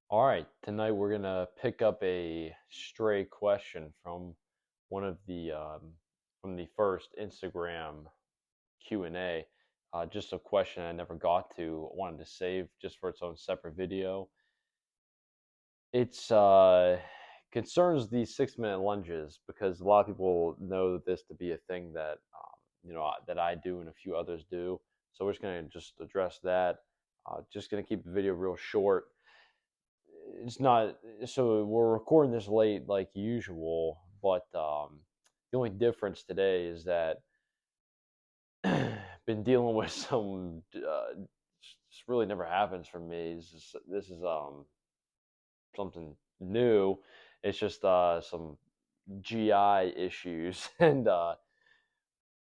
All right, tonight we're gonna pick up a stray question from one of the from the first Instagram Q&A. Just a question I never got to, wanted to save just for its own separate video. It's concerns these 6 minute lunges because a lot of people know this to be a thing that that I do and a few others do. So we're just gonna just address that. Just gonna keep the video real short. It's not, so we're recording this late like usual, but the only difference today is that been dealing with some this really never happens for me. This is something new. It's just some GI issues and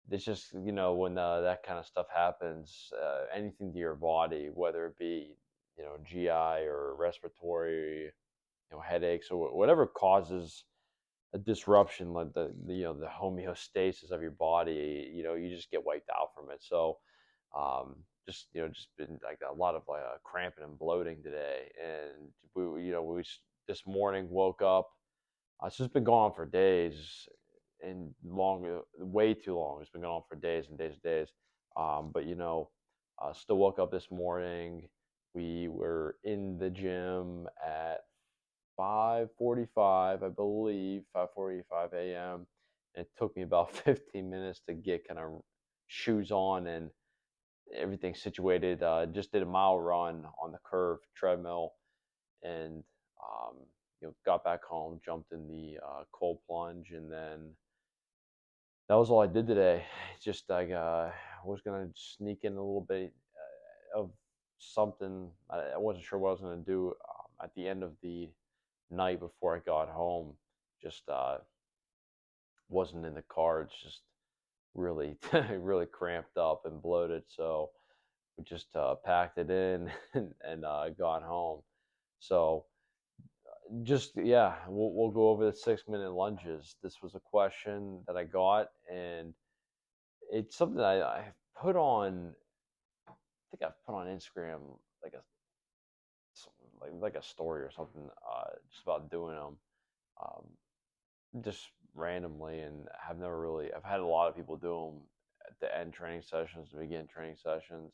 it's just, when that kind of stuff happens, anything to your body, whether it be GI or respiratory, headaches or whatever causes a disruption, like the homeostasis of your body, you just get wiped out from it. So just been like a lot of cramping and bloating today, and we this morning woke up. It's just been going on for days and long, way too long. It's been going on for days and days and days. But still woke up this morning. We were in the gym at 5:45, I believe, 5:45 a.m. It took me about 15 minutes to get kind of shoes on and everything situated. Just did a mile run on the curve treadmill, and got back home, jumped in the cold plunge, and then that was all I did today. Just like was gonna sneak in a little bit of something. I wasn't sure what I was gonna do at the end of the night before I got home. Just wasn't in the cards. Just really, really cramped up and bloated. So we just packed it in and got home. So just yeah, we'll go over the 6 minute lunges. This was a question that I got, and it's something I put on. I think I've put on Instagram like a story or something, just about doing them. Um, just randomly, and have never really. I've had a lot of people do them at the end training sessions, the begin training sessions,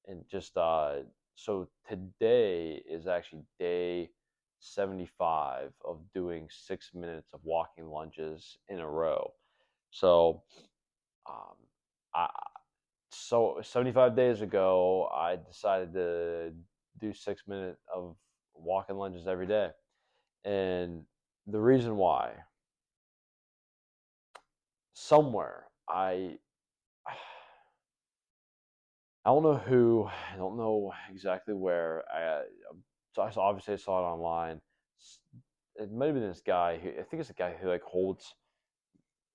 and just so today is actually day 75 of doing 6 minutes of walking lunges in a row. So um, I so 75 days ago I decided to do 6 minutes of walking lunges every day, and the reason why, somewhere I don't know who, I don't know exactly where. Obviously I saw it online. It might have been this guy who, I think it's a guy who like holds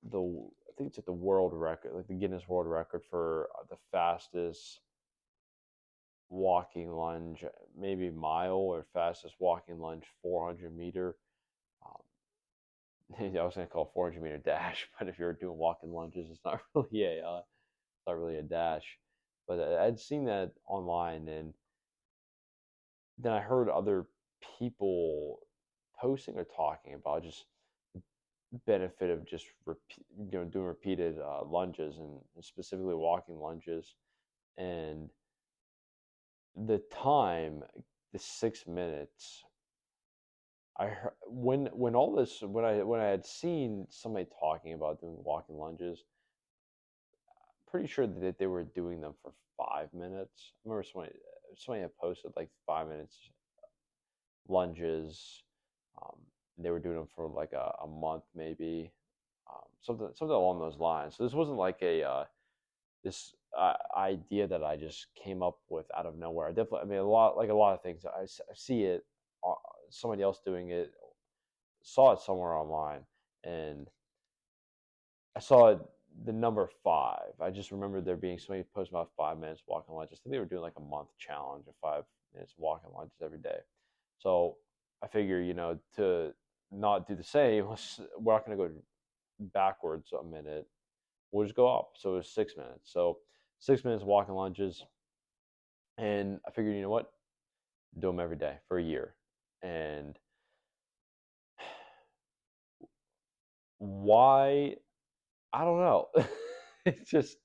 the, I think it's like the world record, like the Guinness World Record for the fastest walking lunge, maybe mile, or fastest walking lunge 400 meter. Um, I was gonna call it 400 meter dash, but if you're doing walking lunges, it's not really a dash. But I'd seen that online, and then I heard other people posting or talking about just benefit of just doing repeated lunges, and specifically walking lunges, and the time, the 6 minutes. I heard, when all this, when I had seen somebody talking about doing walking lunges, pretty sure that they were doing them for 5 minutes. I remember somebody had posted like 5 minutes lunges. They were doing them for like a month, maybe, something along those lines. So this wasn't like a this idea that I just came up with out of nowhere. I mean, a lot of things. I see it, uh, somebody else doing it, saw it somewhere online, and I saw the number five. I just remember there being somebody posting about 5 minutes walking lunges. I think they were doing like a month challenge of 5 minutes walking lunges every day. So I figure, to not do the same, we're not going to go backwards a minute. We'll just go up. So it was 6 minutes. So 6 minutes walking lunges. And I figured, do them every day for a year. And why? I don't know. It's just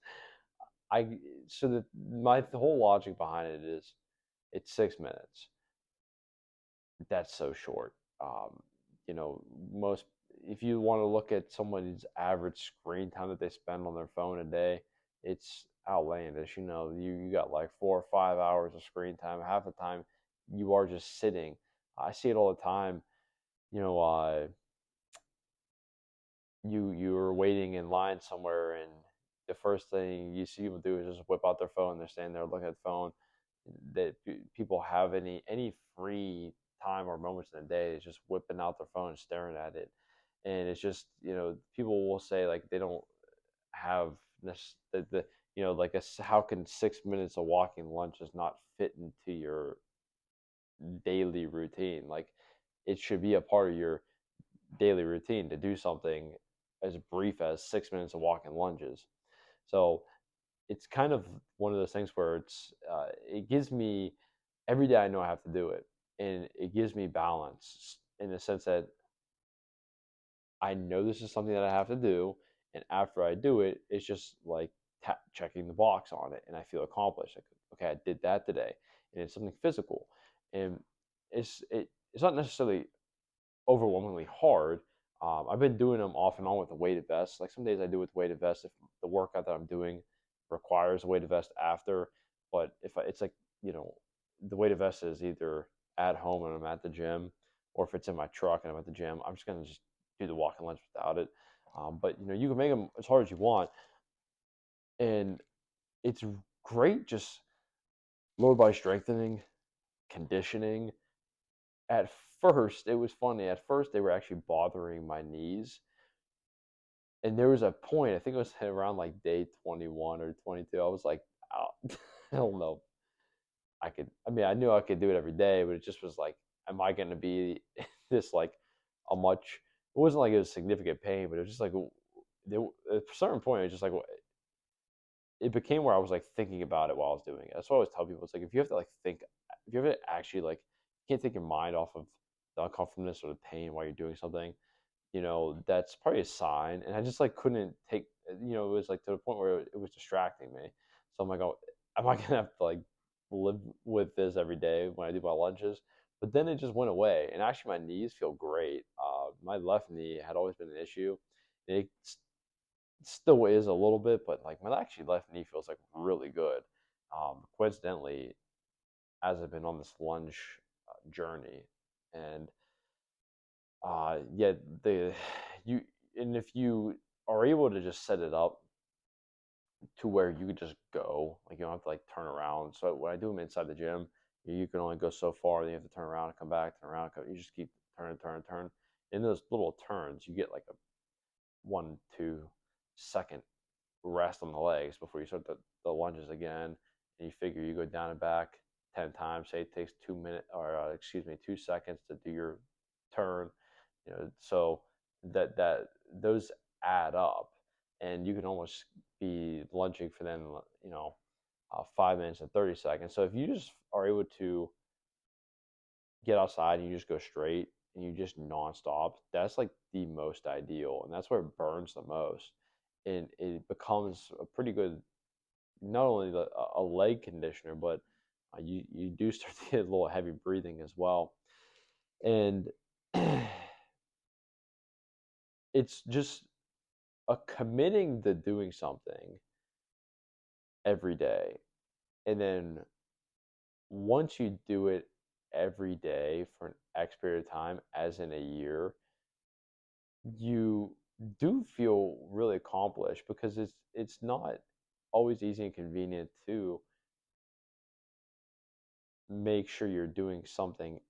I so the whole logic behind it is it's 6 minutes. That's so short. You know, most if you want to look at someone's average screen time that they spend on their phone a day, it's outlandish. You know, you got like 4 or 5 hours of screen time. Half the time, you are just sitting. I see it all the time. You know, you're waiting in line somewhere, and the first thing you see people do is just whip out their phone. They're standing there looking at the phone. That people have any free time or moments in the day is just whipping out their phone and staring at it. And it's just, people will say like they don't have this the like how can 6 minutes of walking lunches not fit into your daily routine? Like it should be a part of your daily routine to do something as brief as 6 minutes of walking lunges. So it's kind of one of those things where it gives me every day I know I have to do it, and it gives me balance in the sense that I know this is something that I have to do, and after I do it, it's just like checking the box on it, and I feel accomplished. Like, okay, I did that today, and it's something physical, and it's not necessarily overwhelmingly hard. I've been doing them off and on with the weighted vest. Like some days I do with weighted vest if the workout that I'm doing requires a weighted vest after. But it's like the weighted vest is either at home and I'm at the gym, or if it's in my truck and I'm at the gym, I'm just gonna just do the walking lunge without it. But you can make them as hard as you want, and it's great just lower body strengthening, conditioning. At first, it was funny. At first, they were actually bothering my knees. And there was a point, I think it was around like day 21 or 22. I was like, oh, I don't know. I mean, I knew I could do it every day, but it just was like, am I going to be this like a much, it wasn't like it was significant pain, but it was just like, at a certain point, it was just like, it became where I was like thinking about it while I was doing it. That's what I always tell people. It's like, if you have to like think, if you have to actually like, you can't take your mind off of the uncomfortableness or the pain while you're doing something, that's probably a sign. And I just like couldn't take, it was like to the point where it was distracting me. So I'm like, oh, am I gonna have to like live with this every day when I do my lunges? But then it just went away, and actually my knees feel great. My left knee had always been an issue. It still is a little bit, but like my actually left knee feels like really good. Coincidentally, as I've been on this lunge journey, and yeah, the you and if you are able to just set it up to where you could just go, like you don't have to like turn around. So when I do them inside the gym, you can only go so far. Then you have to turn around and come back, turn around. You just keep turn. In those little turns, you get like a 1-2 second rest on the legs before you start the lunges again. And you figure you go down and back 10 times. Say it takes 2 minutes, or excuse me, 2 seconds to do your turn. So that those add up, and you can almost be lunging for then 5 minutes and 30 seconds. So if you just are able to get outside and you just go straight and you just nonstop, that's like the most ideal, and that's where it burns the most, and it becomes a pretty good, not only a leg conditioner, but you do start to get a little heavy breathing as well, and it's just a committing to doing something every day, and then once you do it every day for an X period of time, as in a year, you do feel really accomplished because it's not always easy and convenient to make sure you're doing something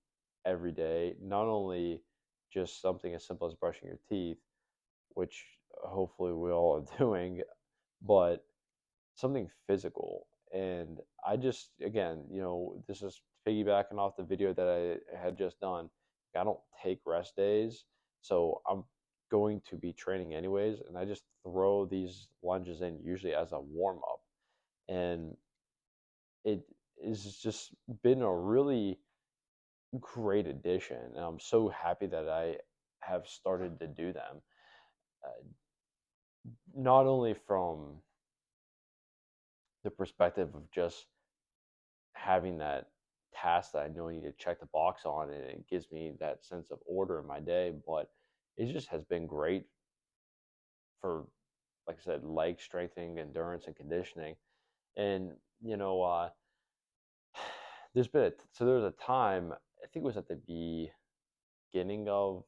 every day, not only just something as simple as brushing your teeth, which hopefully we all are doing, but something physical. And I just, again, this is piggybacking off the video that I had just done. I don't take rest days, so I'm going to be training anyways, and I just throw these lunges in usually as a warm up. And it has just been a really great addition, and I'm so happy that I have started to do them. Uh, Not only from the perspective of just having that task that I know I need to check the box on, and it gives me that sense of order in my day, but it just has been great for, like I said, leg strengthening, endurance, and conditioning. And you know, there was a time, I think it was at the beginning of,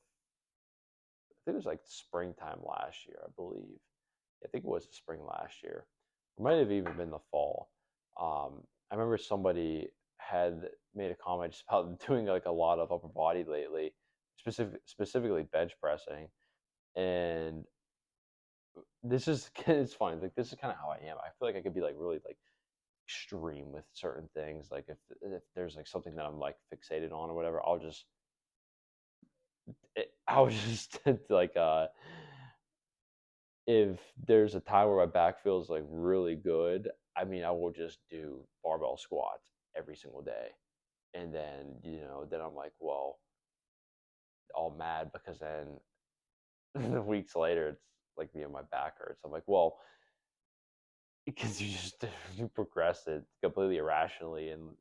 I think it was like springtime last year, I believe. I think it was the spring last year. It might have even been the fall. I remember somebody had made a comment just about doing like a lot of upper body lately, specifically bench pressing. And this is it's funny. Like this is kind of how I am. I feel like I could be like really like extreme with certain things. Like if there's like something that I'm like fixated on or whatever, I'll just like if there's a time where my back feels like really good, I mean, I will just do barbell squats every single day. And then, then I'm like, well, all mad because then the weeks later, it's like, my back hurts. I'm like, well, because you just you progressed it completely irrationally, and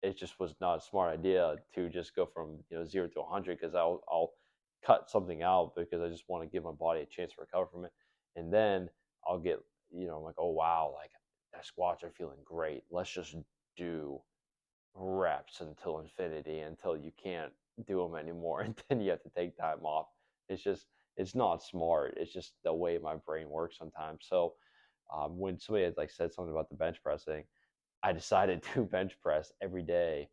it just was not a smart idea to just go from 0 to 100, because I'll cut something out because I just want to give my body a chance to recover from it, and then I'll get I'm like, oh wow, like that squats are feeling great. Let's just do reps until infinity, until you can't do them anymore, and then you have to take time off. It's not smart. It's just the way my brain works sometimes. So when somebody had like said something about the bench pressing, I decided to bench press every day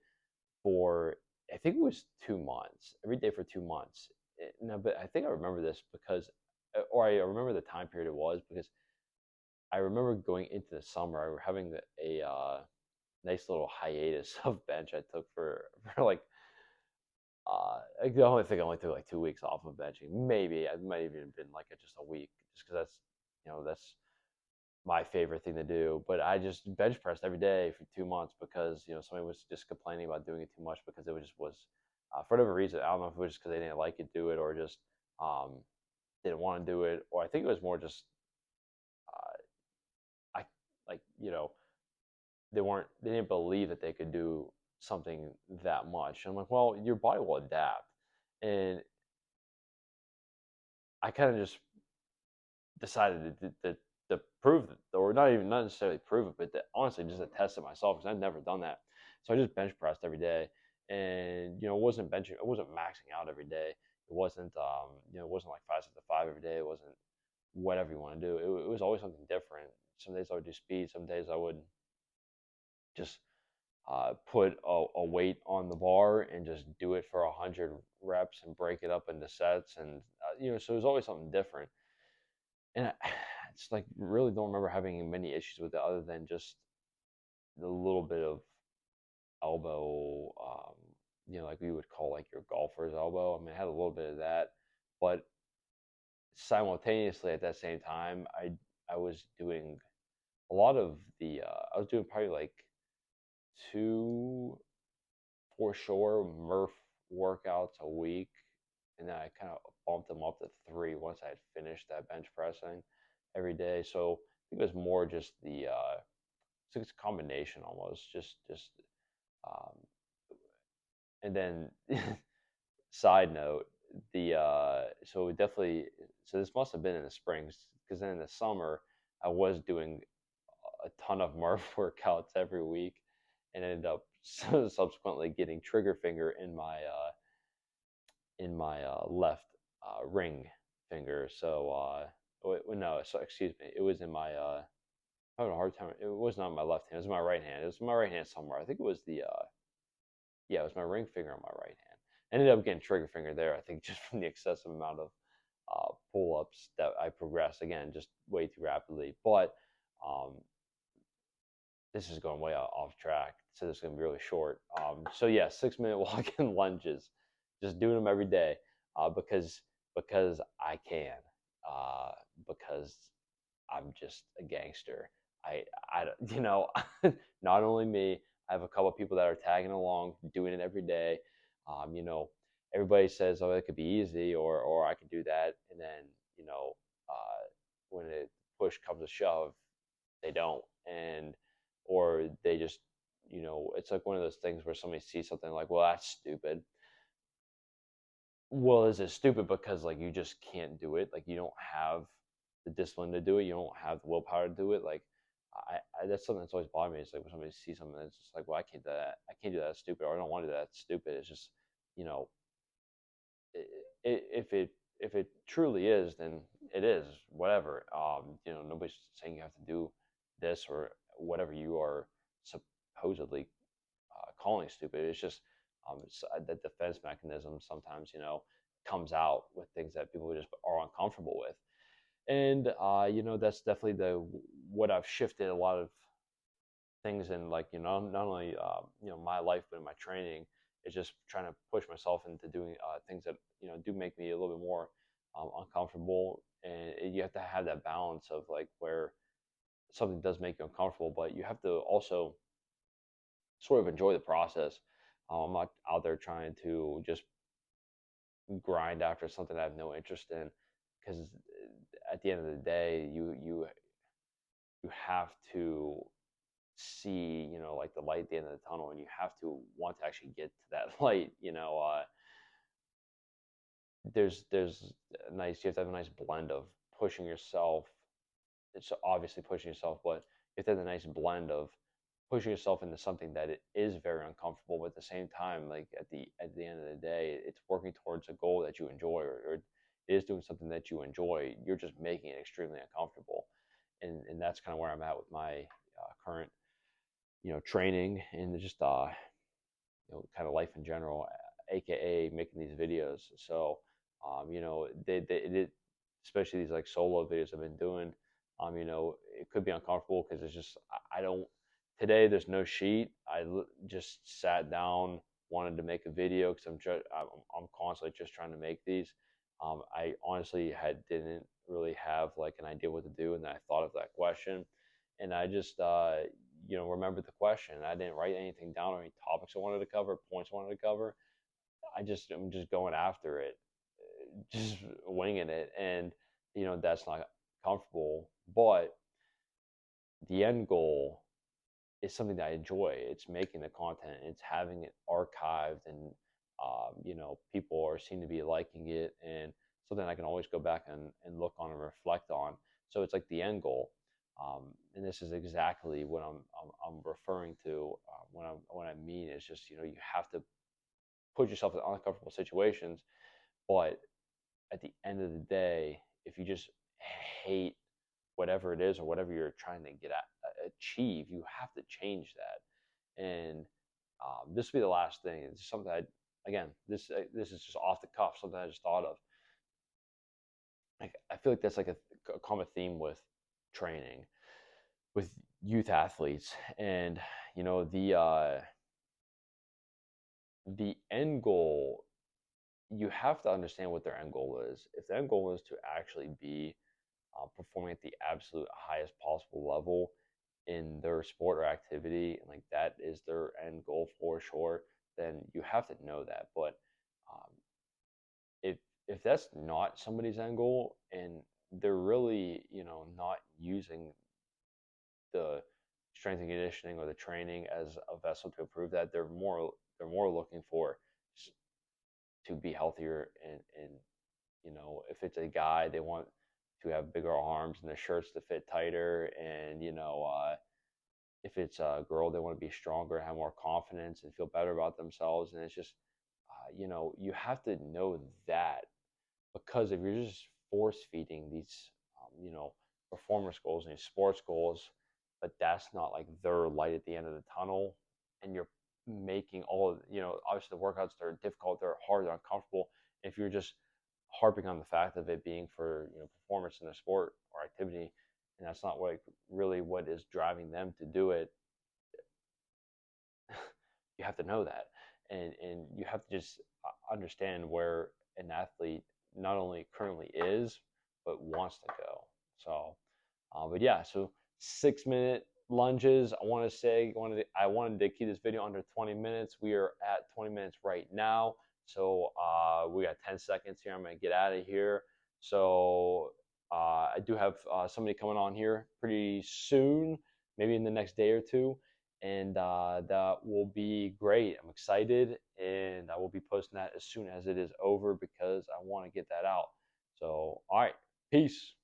for, I think it was 2 months, every day for 2 months. No, but I think I remember this because, or I remember the time period it was because I remember going into the summer. I were having a nice little hiatus of bench I took for like I only think I only took like 2 weeks off of benching. Maybe it might even have been like just a week, just because that's my favorite thing to do. But I just bench pressed every day for 2 months because somebody was just complaining about doing it too much, because it was for whatever reason. I don't know if it was just because they didn't like it, do it, or just um, didn't want to do it, or I think it was more just I like they didn't believe that they could do something that much. And I'm like, well, your body will adapt, and I kind of just decided to prove it, or not necessarily prove it, but to, honestly just to test it myself, because I've never done that. So I just bench pressed every day, and it wasn't benching, it wasn't maxing out every day. It wasn't it wasn't like 5 sets of 5 every day. It wasn't whatever you want to do. It was always something different. Some days I would do speed. Some days I would just put a weight on the bar and just do it for 100 reps and break it up into sets, and so it was always something different. And it's like really don't remember having many issues with it, other than just the little bit of elbow, like we would call like your golfer's elbow. I mean, I had a little bit of that, but simultaneously at that same time, I was doing a lot of I was doing probably like two for sure Murph workouts a week, and then I kind of bumped them up to three once I had finished that bench pressing every day. So I think it was more just it's a combination almost, just um, and then side note, so it definitely, so this must have been in the springs, because then in the summer I was doing a ton of Murph workouts every week, and ended up subsequently getting trigger finger in my left ring finger. So no, so excuse me, it was in my I'm having a hard time. It was not my left hand. It was my right hand. It was my right hand somewhere. I think it was the yeah, it was my ring finger on my right hand. Ended up getting trigger finger there. I think just from the excessive amount of pull ups that I progressed, again, just way too rapidly. But um, this is going way off track, so this is gonna be really short. So yeah, 6 minute walk-in lunges, just doing them every day, because I can, uh, because I'm just a gangster. I not only me. I have a couple of people that are tagging along, doing it every day. You know, everybody says, "Oh, it could be easy," or I could do that, and then you know, when it push comes to shove, they don't, and or they just, it's like one of those things where somebody sees something like, "Well, that's stupid." Well, is it stupid because like you just can't do it? Like you don't have the discipline to do it. You don't have the willpower to do it. Like I that's something that's always bothered me. It's like when somebody sees something that's just like, well, I can't do that. I can't do that. That's stupid. Or I don't want to do that. That's stupid. It's just, you know, if it truly is, then it is whatever. Nobody's saying you have to do this or whatever you are supposedly calling stupid. It's just the defense mechanism sometimes, comes out with things that people just are uncomfortable with. And that's definitely the what I've shifted a lot of things in, like, not only my life but in my training, is just trying to push myself into doing things that do make me a little bit more uncomfortable. And you have to have that balance of like where something does make you uncomfortable, but you have to also sort of enjoy the process. I'm not out there trying to just grind after something I have no interest in, because at the end of the day, you have to see, like the light at the end of the tunnel, and you have to want to actually get to that light. There's a nice, you have to have a nice blend of pushing yourself. It's obviously pushing yourself, but you have to have a nice blend of pushing yourself into something that it is very uncomfortable, but at the same time, like at the end of the day, it's working towards a goal that you enjoy, or it is doing something that you enjoy. You're just making it extremely uncomfortable, and that's kind of where I'm at with my current training, and just kind of life in general, aka making these videos. So especially these like solo videos I've been doing, it could be uncomfortable because it's just I don't today there's no sheet. Just sat down, wanted to make a video because I'm constantly just trying to make these. I honestly didn't really have like an idea what to do, and then I thought of that question, and I just remembered the question. I didn't write anything down or any topics I wanted to cover, points I wanted to cover. I'm just going after it, just winging it, and that's not comfortable. But the end goal is something that I enjoy. It's making the content. It's having it archived, and people are seem to be liking it, and something I can always go back and look on and reflect on. So it's like the end goal. And this is exactly what I'm referring to when I mean it's just you have to put yourself in uncomfortable situations, but at the end of the day, if you just hate whatever it is or whatever you're trying to achieve, you have to change that. And this will be the last thing. It's something again, this is just off the cuff, something I just thought of. I feel like that's like a common theme with training, with youth athletes, and the end goal, you have to understand what their end goal is. If the end goal is to actually be performing at the absolute highest possible level in their sport or activity, and like that is their end goal for sure, then you have to know that. But um, if that's not somebody's end goal, and they're really not using the strength and conditioning or the training as a vessel to improve that, they're more looking for to be healthier, and if it's a guy, they want to have bigger arms and their shirts to fit tighter, and if it's a girl, they want to be stronger, have more confidence, and feel better about themselves. And it's just you have to know that, because if you're just force feeding these performance goals and these sports goals, but that's not like their light at the end of the tunnel, and you're making all of obviously the workouts, they're difficult, they're hard, they're uncomfortable. If you're just harping on the fact of it being for performance in a sport or activity, and that's not what really what is driving them to do it, you have to know that, and you have to just understand where an athlete not only currently is but wants to go. So but yeah, so 6 minute lunges. I wanted to keep this video under 20 minutes. We are at 20 minutes right now. So we got 10 seconds here. I'm going to get out of here. So I do have somebody coming on here pretty soon, maybe in the next day or two. And that will be great. I'm excited, and I will be posting that as soon as it is over because I want to get that out. So, all right, peace.